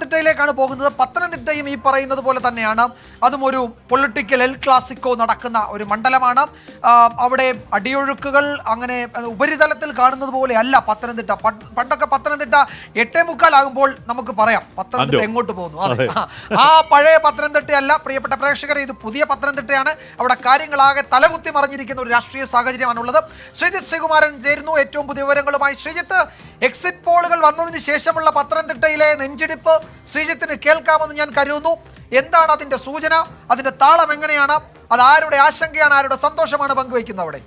പത്തനംതിട്ടയിലേക്കാണ് പോകുന്നത്. പത്തനംതിട്ടയും ഈ പറയുന്നത് പോലെ തന്നെയാണ്. അതും ഒരു പൊളിറ്റിക്കൽ എൽ ക്ലാസിക്കോ നടക്കുന്ന ഒരു മണ്ഡലമാണ്. അവിടെ അടിയൊഴുക്കുകൾ അങ്ങനെ ഉപരിതലത്തിൽ കാണുന്നത് പോലെ അല്ല പത്തനംതിട്ട. പണ്ടൊക്കെ പത്തനംതിട്ട 8:45 ആകുമ്പോൾ നമുക്ക് പറയാം പത്തനംതിട്ട എങ്ങോട്ട് പോകുന്നു. അതെ, ആ പഴയ പത്തനംതിട്ടയല്ല പ്രിയപ്പെട്ട പ്രേക്ഷകരെ, ഇത് പുതിയ പത്തനംതിട്ടയാണ്. അവിടെ കാര്യങ്ങളാകെ തലകുത്തി മറിഞ്ഞിരിക്കുന്ന ഒരു രാഷ്ട്രീയ സാഹചര്യമാണുള്ളത്. ശ്രീജിത്ത് ശ്രീകുമാരൻ ചേരുന്നു ഏറ്റവും പുതിയ വിവരങ്ങളുമായി. ശ്രീജിത്ത്, എക്സിറ്റ് പോളുകൾ വന്നതിന് ശേഷമുള്ള പത്തനംതിട്ടയിലെ നെഞ്ചിടിപ്പ് ശ്രീജിത്തിന് കേൾക്കാമെന്ന് ഞാൻ കരുതുന്നു. എന്താണ് അതിന്റെ സൂചന? അതിന്റെ താളം എങ്ങനെയാണ്? അത് ആരുടെ ആശങ്കയാണ്, ആരുടെ സന്തോഷമാണ് പങ്കുവയ്ക്കുന്നത് അവിടെ?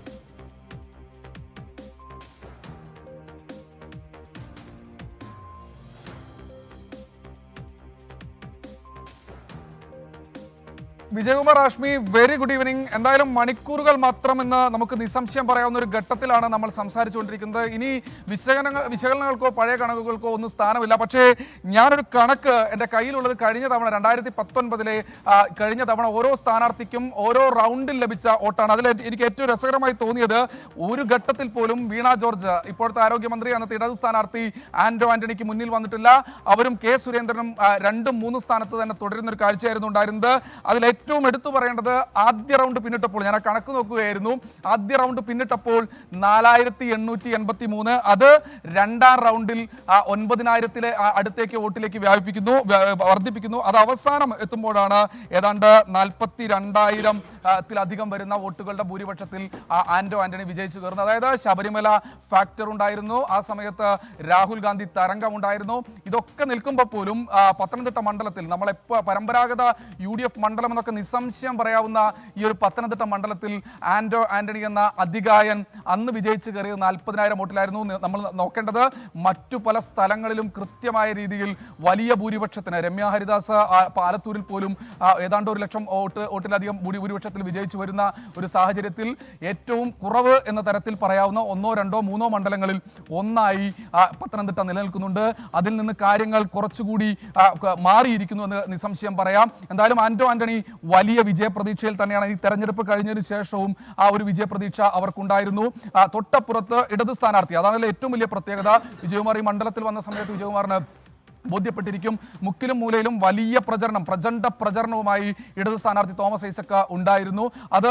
Vijayakumar, Hashmi, very good evening. എന്തായാലും മണിക്കൂറുകൾ മാത്രമെന്ന് നമുക്ക് നിസ്സംശയം പറയാവുന്ന ഒരു ഘട്ടത്തിലാണ് നമ്മൾ സംസാരിച്ചുകൊണ്ടിരിക്കുന്നത്. ഇനി വിശകലനങ്ങൾക്കോ പഴയ കണക്കുകൾക്കോ ഒന്നും സ്ഥാനമില്ല. പക്ഷേ ഞാനൊരു കണക്ക് എൻ്റെ കയ്യിലുള്ളത് കഴിഞ്ഞ തവണ 2019 കഴിഞ്ഞ തവണ ഓരോ സ്ഥാനാർത്ഥിക്കും ഓരോ റൗണ്ടിൽ ലഭിച്ച വോട്ടാണ്. അതിൽ എനിക്ക് ഏറ്റവും രസകരമായി തോന്നിയത് ഒരു ഘട്ടത്തിൽ പോലും വീണ ജോർജ്, ഇപ്പോഴത്തെ ആരോഗ്യമന്ത്രി, അന്നത്തെ ഇടത് സ്ഥാനാർത്ഥി ആന്റണിക്ക് മുന്നിൽ വന്നിട്ടില്ല. അവരും കെ സുരേന്ദ്രനും 2, 3 സ്ഥാനത്ത് തന്നെ തുടരുന്ന ഒരു കാഴ്ചയായിരുന്നു ഉണ്ടായിരുന്നത്. അതിൽ ഏറ്റവും എടുത്തു പറയേണ്ടത് ആദ്യ റൗണ്ട് പിന്നിട്ടപ്പോൾ, ഞാൻ ആ കണക്ക് നോക്കുകയായിരുന്നു, ആദ്യ റൗണ്ട് പിന്നിട്ടപ്പോൾ 4883, അത് രണ്ടാം റൗണ്ടിൽ 9000 അടുത്തേക്ക് വോട്ടിലേക്ക് വർദ്ധിപ്പിക്കുന്നു. അത് അവസാനം എത്തുമ്പോഴാണ് ഏതാണ്ട് 42,000 വരുന്ന വോട്ടുകളുടെ ഭൂരിപക്ഷത്തിൽ ആന്റണി വിജയിച്ചു കയറുന്നത്. അതായത് ശബരിമല ഫാക്ടർ ഉണ്ടായിരുന്നു, ആ സമയത്ത് രാഹുൽ ഗാന്ധി തരംഗം ഉണ്ടായിരുന്നു. ഇതൊക്കെ നിൽക്കുമ്പോൾ പോലും പത്തനംതിട്ട മണ്ഡലത്തിൽ നമ്മളെപ്പോൾ പരമ്പരാഗത UDF മണ്ഡലം എന്നൊക്കെ നിസ്സംശയം പറയാവുന്ന ഈ ഒരു പത്തനംതിട്ട മണ്ഡലത്തിൽ ആന്റണി എന്ന അതികായൻ അന്ന് വിജയിച്ചു കയറിയത് 40,000 വോട്ടിലായിരുന്നു. നമ്മൾ നോക്കേണ്ടത് മറ്റു പല സ്ഥലങ്ങളിലും കൃത്യമായ രീതിയിൽ വലിയ ഭൂരിപക്ഷത്തിന്, രമ്യ ഹരിദാസ് പാലത്തൂരിൽ പോലും ഏതാണ്ട് 1,00,000 വോട്ടിലധികം ഭൂരിപക്ഷത്തിൽ വിജയിച്ചു വരുന്ന ഒരു സാഹചര്യത്തിൽ ഏറ്റവും കുറവ് എന്ന തരത്തിൽ പറയാവുന്ന 1, 2, 3 മണ്ഡലങ്ങളിൽ ഒന്നായി പത്തനംതിട്ട നിലനിൽക്കുന്നുണ്ട്. അതിൽ നിന്ന് കാര്യങ്ങൾ കുറച്ചുകൂടി മാറിയിരിക്കുന്നു എന്ന് നിസ്സംശയം പറയാം. എന്തായാലും ആന്റണി വലിയ വിജയപ്രതീക്ഷയിൽ തന്നെയാണ്. ഈ തെരഞ്ഞെടുപ്പ് കഴിഞ്ഞതിന് ശേഷവും ആ ഒരു വിജയപ്രതീക്ഷ അവർക്കുണ്ടായിരുന്നു. തൊട്ടപ്പുറത്ത് ഇടത് സ്ഥാനാർത്ഥി, അതാണല്ലോ ഏറ്റവും വലിയ പ്രത്യേകത. വിജയകുമാർ ഈ മണ്ഡലത്തിൽ വന്ന സമയത്ത് വിജയകുമാറിന് ബോധ്യപ്പെട്ടിരിക്കും, മുക്കിലും മൂലയിലും വലിയ പ്രചണ്ഡ പ്രചരണവുമായി ഇടത് സ്ഥാനാർത്ഥി തോമസ് ഐസക് ഉണ്ടായിരുന്നു. അത്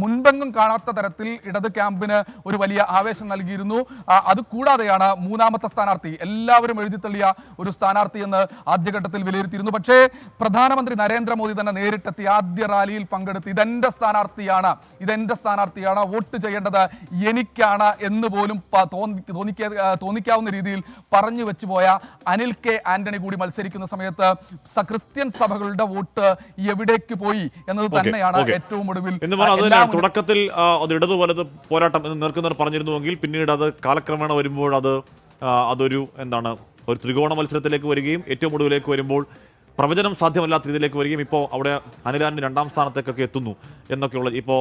മുൻപെങ്ങും കാണാത്ത തരത്തിൽ ഇടത് ക്യാമ്പിന് ഒരു വലിയ ആവേശം നൽകിയിരുന്നു. അത് കൂടാതെയാണ് മൂന്നാമത്തെ സ്ഥാനാർത്ഥി, എല്ലാവരും എഴുതിത്തള്ളിയ ഒരു സ്ഥാനാർത്ഥി എന്ന് ആദ്യഘട്ടത്തിൽ വിലയിരുത്തിയിരുന്നു. പക്ഷേ പ്രധാനമന്ത്രി നരേന്ദ്രമോദി തന്നെ നേരിട്ടെത്തി ആദ്യ റാലിയിൽ പങ്കെടുത്ത് ഇതെന്റെ സ്ഥാനാർത്ഥിയാണ്, വോട്ട് ചെയ്യേണ്ടത് എനിക്കാണ് എന്ന് പോലും തോന്നിക്കാവുന്ന രീതിയിൽ പറഞ്ഞു വെച്ചുപോയ അനിൽ കെ ആന്റണി കൂടി മത്സരിക്കുന്ന സമയത്ത് ക്രിസ്ത്യൻ സഭകളുടെ വോട്ട് എവിടേക്ക് പോയി എന്നത് തന്നെയാണ് ഏറ്റവും ഒടുവിൽ. തുടക്കത്തിൽ അത് ഇടതു വലത് പോരാട്ടം എന്ന് നേർക്കുന്നവർ പറഞ്ഞിരുന്നുവെങ്കിൽ പിന്നീട് അത് കാലക്രമേണ വരുമ്പോൾ അതൊരു ഒരു ത്രികോണ മത്സരത്തിലേക്ക് വരികയും ഏറ്റവും ഒടുവിലേക്ക് വരുമ്പോൾ പ്രവചനം സാധ്യമല്ലാത്ത രീതിയിലേക്ക് വരികയും ഇപ്പോൾ അവിടെ അനിലാന്റണി 2ാം സ്ഥാനത്തേക്കൊക്കെ എത്തുന്നു എന്നൊക്കെയുള്ള. ഇപ്പോൾ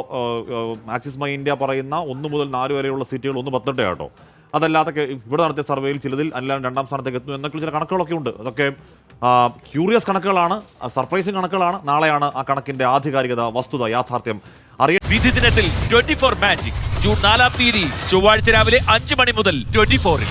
ആക്സിസ് മൈ ഇന്ത്യ പറയുന്ന 1 മുതൽ 4 വരെയുള്ള സീറ്റുകൾ 1 പത്തനംതിട്ടയാട്ടോ. അതല്ലാതെ ഇവിടെ നടത്തിയ സർവേയിൽ ചിലതിൽ അനിലാൻ 2ാം സ്ഥാനത്തേക്ക് എത്തുന്നു എന്നൊക്കെ ചില കണക്കുകളൊക്കെ ഉണ്ട്. അതൊക്കെ ക്യൂറിയസ് കണക്കുകളാണ്, സർപ്രൈസിംഗ് കണക്കുകളാണ്. നാളെയാണ് ആ കണക്കിന്റെ ആധികാരികത, വസ്തുത, യാഥാർത്ഥ്യം അറിയാൻ. വിധി ദിനത്തിൽ 24 മാജിക് ജൂൺ 4 ചൊവ്വാഴ്ച രാവിലെ 5 മണി മുതൽ 24-ൽ.